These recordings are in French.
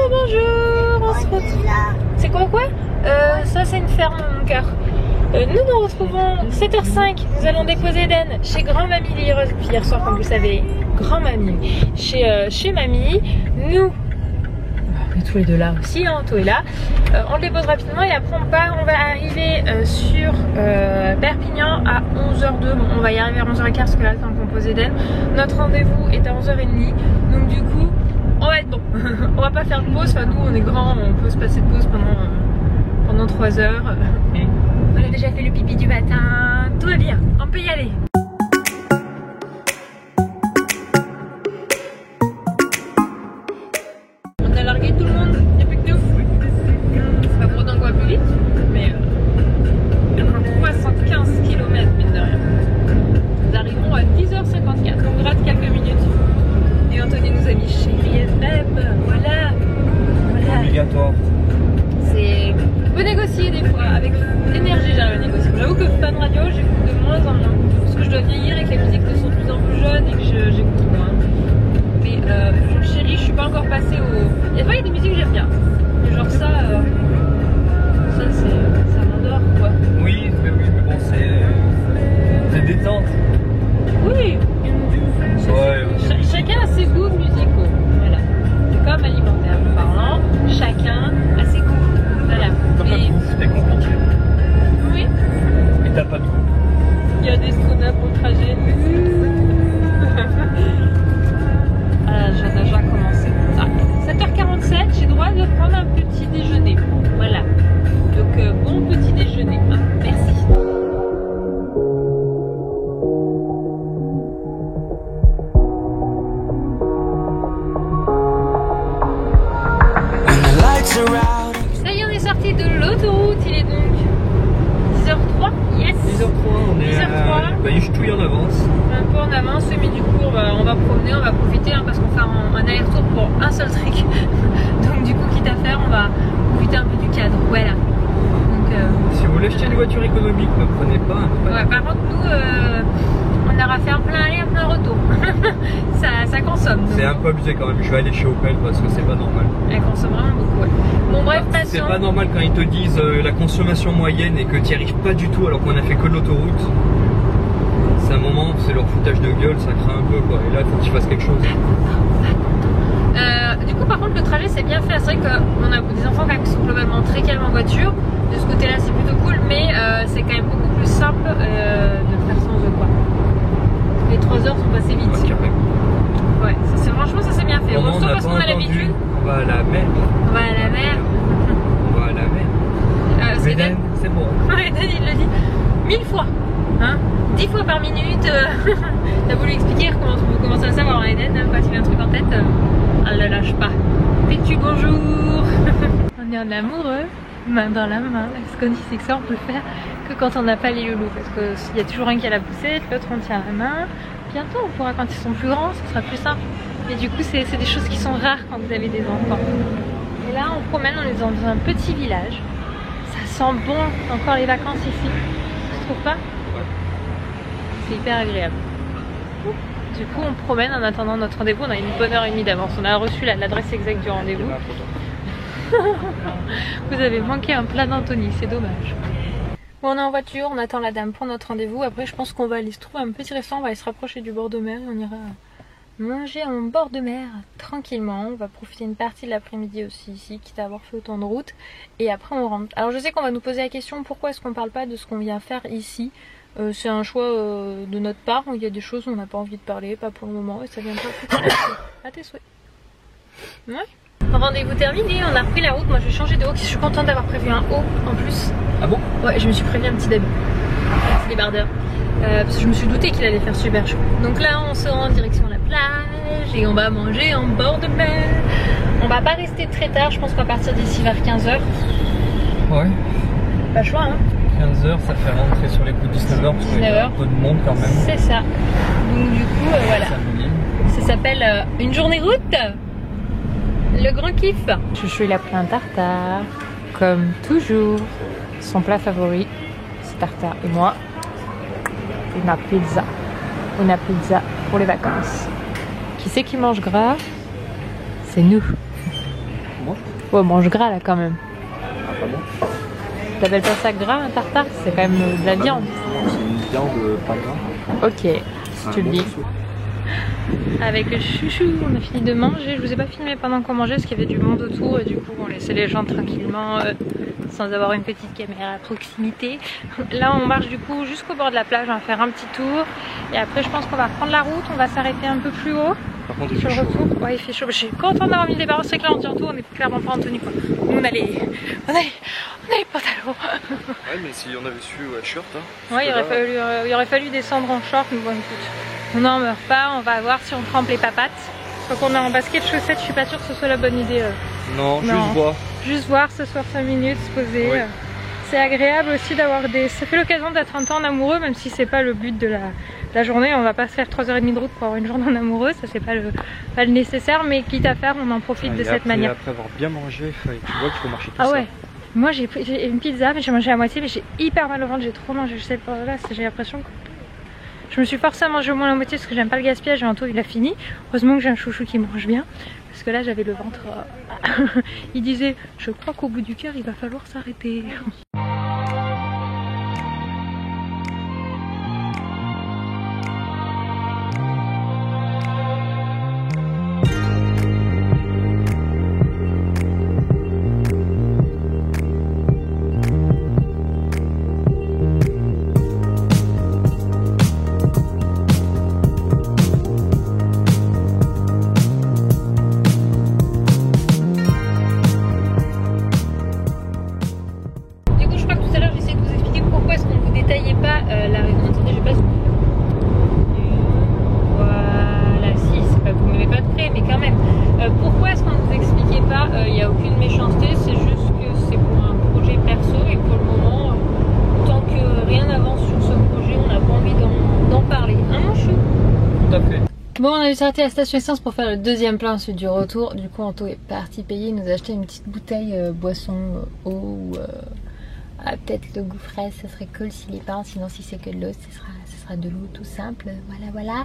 bonjour, on se retrouve. C'est quoi ça c'est une ferme mon cœur. Nous nous retrouvons 7h05, nous allons déposer Eden chez grand-mamie hier soir comme vous savez. Grand-mamie, chez mamie. Nous, on est tous les deux là aussi, hein, tout est là. On le dépose rapidement et après on va arriver sur Perpignan à 11h02. Bon, on va y arriver à 11h15 parce que là le temps qu'on pose Eden. Notre rendez-vous est à 11h30, donc du coup on va être bon. On va pas faire de pause, enfin nous on est grands, on peut se passer de pause pendant 3 heures. On a déjà fait le pipi du matin, tout va bien, on peut y aller. On a largué tout le monde, il n'y a plus que nous. C'est pas pour autant qu'on va plus vite, mais 315 km mine de rien. Nous arrivons à 10h54, on rate quelques minutes. Et Anthony nous a mis chérie FM, voilà. Obligatoire. C'est... On peut négocier des fois, avec l'énergie j'arrive à négocier. J'avoue que Fun Radio j'écoute de moins en moins, parce que je dois vieillir et que les musiques sont de plus en plus jeunes et que j'écoute moins. Mais chérie, je suis pas encore passée au... Il y a des musiques que j'aime bien, mais genre ça m'endort quoi. Oui, mais bon c'est détente. Oui. Ouais. Chacun a ses goûts musicaux, voilà. C'est comme alimentaire parlant, chacun a ses goûts. Voilà. Mais... C'était compliqué. Oui. Et t'as pas de goût. Il y a des saunas pour le trajet. Ah, j'ai déjà commencé. Ah, 7h47, j'ai le droit de prendre un petit déjeuner. Voilà. Donc bon petit déjeuner. Hein. Merci. Ça y est, on est sorti de l'autoroute. Il est donc 10h03. Yes. 10h03, on est 10h03. Bah, je touille en avance. Un peu en avance, mais du coup on va promener, on va profiter hein, parce qu'on fait un aller-retour pour un seul truc. Donc du coup quitte à faire, on va profiter un peu du cadre. Voilà. Donc, si vous voulez acheter une voiture économique, ne prenez pas. Ouais, par contre nous on aura fait un plein aller, un plein retour. ça consomme. C'est un peu abusé quand même. Je vais aller chez Opel parce que c'est pas normal. Elle consomme vraiment beaucoup. Ouais. Bon bref, passons. C'est pas normal quand ils te disent la consommation moyenne et que tu n'y arrives pas du tout alors qu'on a fait que de l'autoroute. C'est un moment, c'est leur foutage de gueule, ça craint un peu quoi. Et là, il faut que tu fasses quelque chose. Du coup, par contre, le trajet c'est bien fait. C'est vrai qu'on a des enfants quand même qui sont globalement très calmes en voiture. De ce côté-là, c'est plutôt cool, mais c'est quand même beaucoup plus simple de le faire sans eux quoi. Les 3 heures sont passées vite. Ouais, franchement, ça c'est bien fait. Bon, sauf parce qu'on a l'habitude. On va à la mer. On va à la mer. On va à la mer. Eden, c'est bon. Ouais, Eden, il le dit 1000 fois. Hein 10 fois par minute. T'as voulu expliquer comment ça va savoir Eden quand il met un truc en tête. Elle ne lâche pas. Fais-tu bonjour. On est en amoureux, main dans la main. Ce qu'on dit, c'est que ça on peut le faire que quand on n'a pas les loulous. Parce qu'il y a toujours un qui a la poussette, l'autre on tient la main. Bientôt on pourra, quand ils sont plus grands, ce sera plus simple. Mais du coup, c'est des choses qui sont rares quand vous avez des enfants. Et là, on promène, on est dans un petit village. Ça sent bon, encore les vacances ici. Tu trouves pas? C'est hyper agréable. Du coup, on promène en attendant notre rendez-vous. On a une bonne heure et demie d'avance. On a reçu l'adresse exacte du rendez-vous. Vous avez manqué un plat d'Anthony, c'est dommage. Bon, on est en voiture, on attend la dame pour notre rendez-vous. Après, je pense qu'on va aller se trouver un petit restaurant. On va aller se rapprocher du bord de mer et on ira manger en bord de mer tranquillement. On va profiter une partie de l'après-midi aussi ici, quitte à avoir fait autant de route. Et après, on rentre. Alors, je sais qu'on va nous poser la question pourquoi est-ce qu'on parle pas de ce qu'on vient faire ici. C'est un choix de notre part. Il y a des choses où on n'a pas envie de parler, pas pour le moment, et ça vient pas plus tard. À tes souhaits. Ouais. Rendez-vous terminé, on a repris la route. Moi, je vais changer de haut. Je suis contente d'avoir prévu un haut en plus. Ah bon? Ouais, je me suis prévu un petit débardeur. Parce que je me suis douté qu'il allait faire super chaud. Donc là, on se rend en direction de la plage et on va manger en bord de mer. On va pas rester très tard. Je pense qu'on va partir d'ici vers 15h. Ouais. Pas le choix, hein. 15h, ça fait rentrer sur les coups de 19h parce qu'il y a un peu de monde quand même. C'est ça. Donc du coup, voilà. Ça s'appelle une journée route. Le grand kiff. Chouchou, il a pris un tartare. Comme toujours. Son plat favori, c'est tartare. Et moi, une pizza. Une pizza pour les vacances. Qui c'est qui mange gras? C'est nous. Moi? Ouais, mange gras là quand même. Ah, pas bon. T'appelles pas ça gras un tartare? C'est quand même de la viande. C'est une viande pas gras. Ok, si tu le dis. Avec le chouchou, on a fini de manger. Je vous ai pas filmé pendant qu'on mangeait parce qu'il y avait du monde autour et du coup on laissait les gens tranquillement sans avoir une petite caméra à proximité. Là on marche du coup jusqu'au bord de la plage, on va faire un petit tour et après je pense qu'on va prendre la route, on va s'arrêter un peu plus haut. Par contre il sur fait le chaud. retour. Ouais, il fait chaud. Je suis contente d'avoir mis des barres, c'est que là on tient tout, on est clairement pas en tenue quoi. On a les pantalons. Ouais, mais si on avait su shirt. Hein, Ouais, il aurait fallu descendre en short, mais bon écoute. On n'en meurt pas, on va voir si on trempe les papates. Donc on est en basket chaussettes, je suis pas sûre que ce soit la bonne idée. Non, juste voir. Juste voir, ce soir 5 minutes, se poser. Oui. C'est agréable aussi d'avoir des... Ça fait l'occasion d'être un temps en amoureux, même si c'est pas le but de la journée. On va pas se faire 3h30 de route pour avoir une journée en amoureux, ça c'est pas le nécessaire, mais quitte à faire, on en profite de cette manière. Après avoir bien mangé, tu vois qu'il faut marcher tout ah ça. Ouais. Moi j'ai une pizza, mais j'ai mangé à moitié, mais j'ai hyper mal au ventre, j'ai trop mangé, je sais pas, là j'ai l'impression que... Je me suis forcée à manger au moins la moitié parce que j'aime pas le gaspillage et Anto il a fini. Heureusement que j'ai un chouchou qui mange bien parce que là j'avais le ventre... il disait je crois qu'au bout du cœur il va falloir s'arrêter. La raison, attendez, j'ai pas ce... Voilà, si, c'est pas que vous m'aimez pas de près, mais quand même. Pourquoi est-ce qu'on ne vous expliquait pas? Il n'y a aucune méchanceté, c'est juste que c'est pour un projet perso et pour le moment, tant que rien n'avance sur ce projet, on n'a pas envie d'en parler. Hein, mon chou? Tout à fait. Bon, on a dû s'arrêter à la station essence pour faire le deuxième plein ensuite du retour. Du coup, Anto est parti payer, il nous a acheté une petite bouteille boisson, eau ou... peut-être le goût fraise, ça serait cool s'il est pas, sinon si c'est que de l'eau, ce sera de l'eau tout simple, voilà.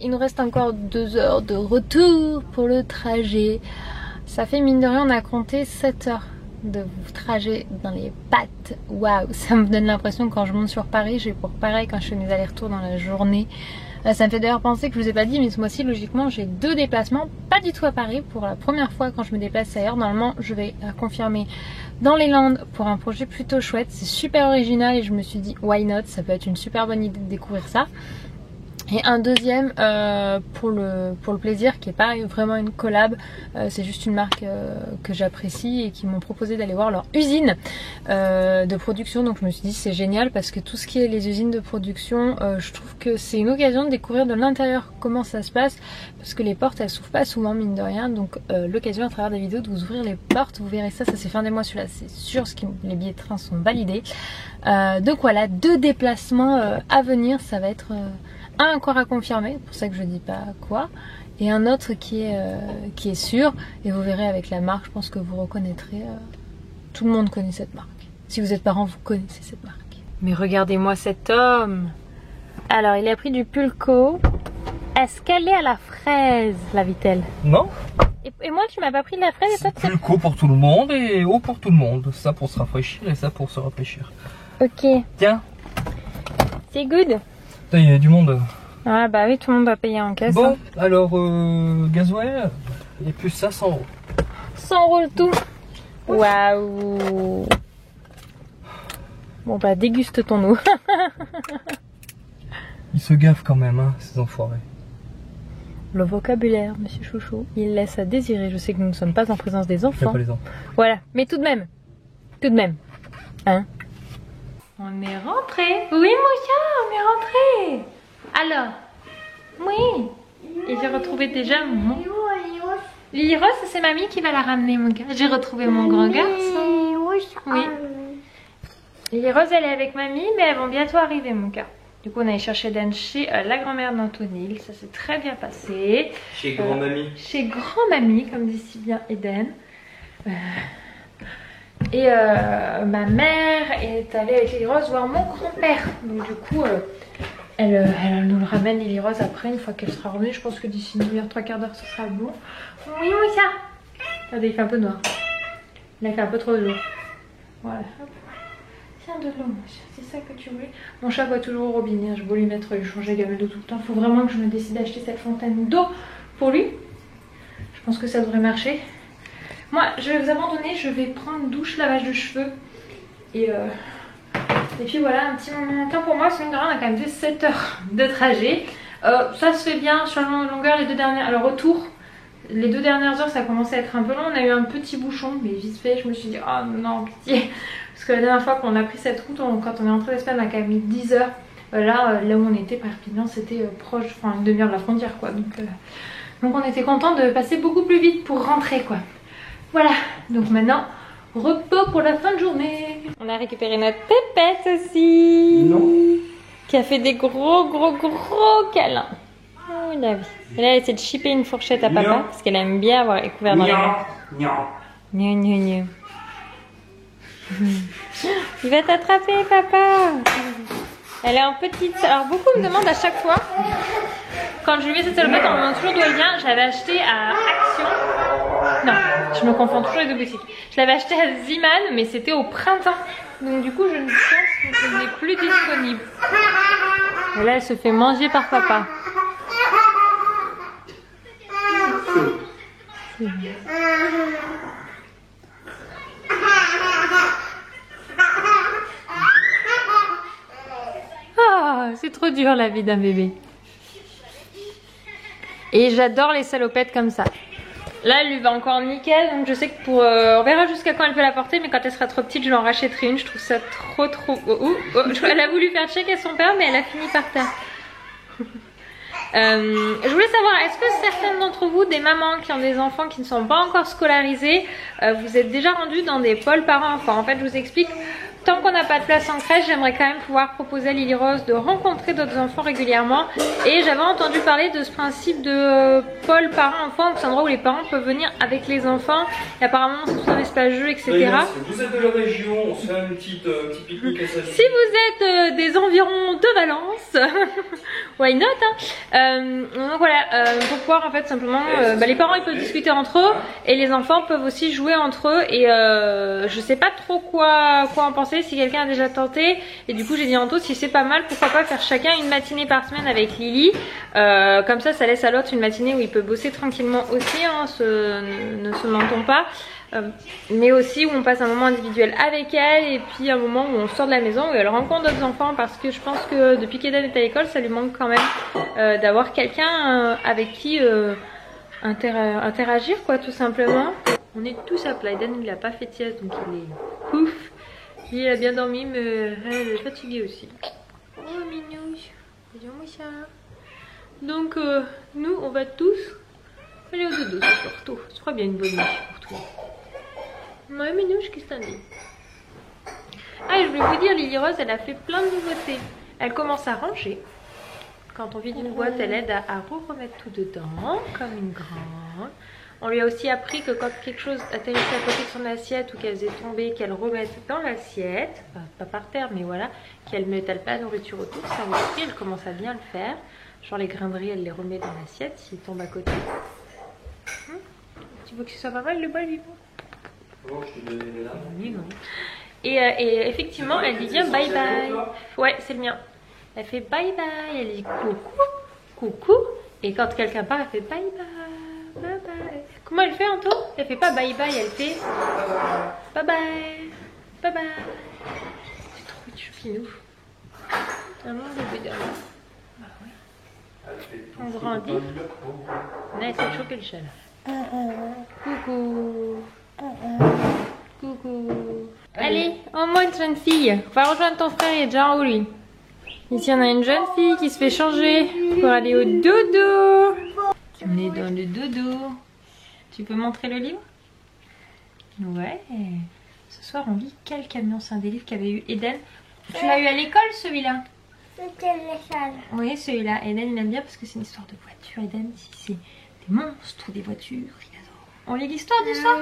Il nous reste encore 2 heures de retour pour le trajet. Ça fait mine de rien, on a compté 7 heures de trajet dans les pattes. Waouh, ça me donne l'impression que quand je monte sur Paris, j'ai pour pareil quand je fais mes allers-retours dans la journée. Ça me fait d'ailleurs penser que je vous ai pas dit, mais ce mois-ci logiquement j'ai 2 déplacements, pas du tout à Paris, pour la première fois quand je me déplace ailleurs. Normalement je vais confirmer dans les Landes pour un projet plutôt chouette, c'est super original et je me suis dit why not, ça peut être une super bonne idée de découvrir ça. Et un deuxième pour le plaisir, qui est pas vraiment une collab, c'est juste une marque que j'apprécie et qui m'ont proposé d'aller voir leur usine de production. Donc je me suis dit c'est génial parce que tout ce qui est les usines de production, je trouve que c'est une occasion de découvrir de l'intérieur comment ça se passe, parce que les portes elles s'ouvrent pas souvent mine de rien. Donc l'occasion à travers des vidéos de vous ouvrir les portes, vous verrez ça c'est fin des mois celui-là, c'est sûr, les billets de train sont validés. Donc voilà, 2 déplacements à venir, ça va être... un encore à confirmer, pour ça que je dis pas quoi, et un autre qui est sûr, et vous verrez avec la marque, je pense que vous reconnaîtrez, tout le monde connaît cette marque. Si vous êtes parent, vous connaissez cette marque. Mais regardez-moi cet homme. Alors il a pris du pulco. Est-ce qu'elle est à la fraise, la Vitelle? Non. Et moi tu m'as pas pris de la fraise et toi tu... Pulco pour tout le monde et eau pour tout le monde. Ça pour se rafraîchir et ça pour se rafraîchir. Ok. Tiens. C'est good. Il y a du monde. Ah bah oui, tout le monde va payer en caisse. Bon, hein. alors gasoil et plus ça 100 €. 100 € le tout. Waouh. Bon bah déguste ton eau. Ils se gaffent quand même, hein, ces enfoirés. Le vocabulaire, monsieur Chouchou, il laisse à désirer. Je sais que nous ne sommes pas en présence des enfants. Pas les enfants. Voilà, mais tout de même. Hein? On est rentré. Oui, mon chat, on est rentré. Alors, oui. Et j'ai retrouvé déjà mon... Lily Rose, c'est mamie qui va la ramener, mon gars. J'ai retrouvé mon grand garçon. Oui. Lily Rose, elle est avec mamie, mais elles vont bientôt arriver, mon gars. Du coup, on allait chercher Dan chez la grand-mère d'Antonil. Ça s'est très bien passé. Chez grand-mamie. Chez grand-mamie, comme dit si bien Eden. Et ma mère est allée avec Lily Rose voir mon grand-père. Donc du coup, elle nous le ramène Lily Rose après, une fois qu'elle sera revenue. Je pense que d'ici une heure, 3/4 d'heure, ce sera bon. Oui, oui, ça. Regardez, il fait un peu noir. Il a fait un peu trop de l'eau. Voilà. Hop. Tiens de l'eau, c'est ça que tu voulais. Mon chat boit toujours au robinet. Je veux lui mettre, lui changer la gamelle d'eau tout le temps. Il faut vraiment que je me décide d'acheter cette fontaine d'eau pour lui. Je pense que ça devrait marcher. Moi, je vais vous abandonner. Je vais prendre douche, lavage de cheveux. Et puis voilà, un petit moment temps pour moi. Sinon, on a quand même fait 7 heures de trajet. Ça se fait bien sur la longueur, les 2 dernières. Alors, retour, les 2 dernières heures, ça a commencé à être un peu long. On a eu un petit bouchon, mais vite fait, je me suis dit, oh non, pitié. Parce que la dernière fois qu'on a pris cette route, quand on est rentré d'Espagne, on a quand même mis 10 heures. Là où on était, Perpignan, c'était proche, enfin une demi-heure de la frontière, quoi. Donc on était content de passer beaucoup plus vite pour rentrer, quoi. Voilà, donc maintenant, repos pour la fin de journée. On a récupéré notre pépette aussi. Non. Qui a fait des gros câlins. Oh la vie. Et là, elle essaie de chipper une fourchette à papa, parce qu'elle aime bien avoir les couverts dans les mains. Gna. Il va t'attraper, papa. Elle est en petite. Alors beaucoup me demandent à chaque fois, quand je lui mets cette salopette, on me demande toujours d'où elle vient. J'avais acheté à Action. Non, je me confonds toujours les deux boutiques. Je l'avais acheté à Ziman, mais c'était au printemps. Donc du coup, je ne pense que ce n'est plus disponible. Et là, elle se fait manger par papa. Ah, c'est trop dur la vie d'un bébé. Et j'adore les salopettes comme ça. Là, elle lui va encore nickel, donc je sais que on verra jusqu'à quand elle peut la porter, mais quand elle sera trop petite, je lui en rachèterai une. Je trouve ça trop... Elle a voulu faire check à son père, mais elle a fini par terre. Je voulais savoir, est-ce que certaines d'entre vous, des mamans qui ont des enfants qui ne sont pas encore scolarisés, vous êtes déjà rendues dans des pôles parents-enfants? En fait, je vous explique. Tant qu'on n'a pas de place en crèche, j'aimerais quand même pouvoir proposer à Lily Rose de rencontrer d'autres enfants régulièrement. Et j'avais entendu parler de ce principe de pôle parents-enfants, c'est un endroit où les parents peuvent venir avec les enfants. Et apparemment, c'est tout un espace jeu, etc. Si vous êtes de la région, on se fait un petit pique-nique à ça. Si vous êtes des environs de Valence, why not donc voilà, pour pouvoir en fait simplement, les parents ils peuvent discuter entre eux et les enfants peuvent aussi jouer entre eux. Et je sais pas trop quoi en penser, si quelqu'un a déjà tenté. Et du coup j'ai dit à Anto, si c'est pas mal, pourquoi pas faire chacun une matinée par semaine avec Lily. Comme ça laisse à l'autre une matinée où il peut bosser tranquillement aussi, ne se mentons pas. Mais aussi où on passe un moment individuel avec elle et puis un moment où on sort de la maison où elle rencontre d'autres enfants, parce que je pense que depuis qu'Eden est à l'école ça lui manque quand même d'avoir quelqu'un avec qui interagir, quoi, tout simplement. On est tous à plat. Eden il a pas fait de sieste donc il est ouf. Il a bien dormi mais elle est fatiguée aussi. Oh minouche, donc nous on va tous aller au dodo ce soir tôt. Ce sera bien une bonne nuit pour toi. Ouais, Minouche, qu'est-ce que t'en dis? Ah, et je voulais vous dire, Lily Rose, elle a fait plein de nouveautés. Elle commence à ranger. Quand on vide une boîte, elle aide à remettre tout dedans, comme une grande. On lui a aussi appris que quand quelque chose atterrissait à côté de son assiette ou qu'elle faisait tomber, qu'elle remette dans l'assiette, enfin, pas par terre, mais voilà, qu'elle ne m'étale pas la nourriture autour. Ça aussi, elle commence à bien le faire. Genre les grains de riz, elle les remet dans l'assiette s'ils tombent à côté. Tu veux que ce soit pas mal le bol vivant? Oh, je t'ai donné les larmes. Et effectivement, elle dit bien bye bye. Ouais, c'est le mien. Elle fait bye bye. Elle dit coucou. Et quand quelqu'un part, elle fait bye bye. Bye bye. Comment elle fait, Anto? Elle fait pas bye bye, elle fait bye bye. Bye bye. C'est trop choupinou. Un long bébé derrière. Bah oui. On grandit. On a essayé de choper le chat là. Coucou. Coucou. Allez, on monte, jeune fille. Va rejoindre ton frère, il est déjà en haut lui. Ici on a une jeune fille qui se fait changer pour aller au dodo. On est dans le dodo. Tu peux montrer le livre? Ouais. Ce soir on lit Quel camion? C'est un des livres qu'avait eu Eden. Tu l'as eu à l'école celui-là? C'était les salles. Oui, celui-là. Eden il aime bien parce que c'est une histoire de voiture. Eden, si c'est des monstres, des voitures, il adore. On lit l'histoire du soir?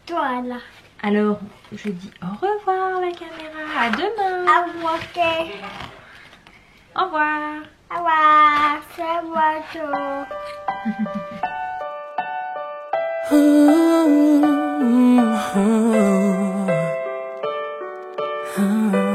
Toi là. Alors, je dis au revoir la caméra, à demain. Au revoir. Au revoir. Au revoir. C'est moi. Oh.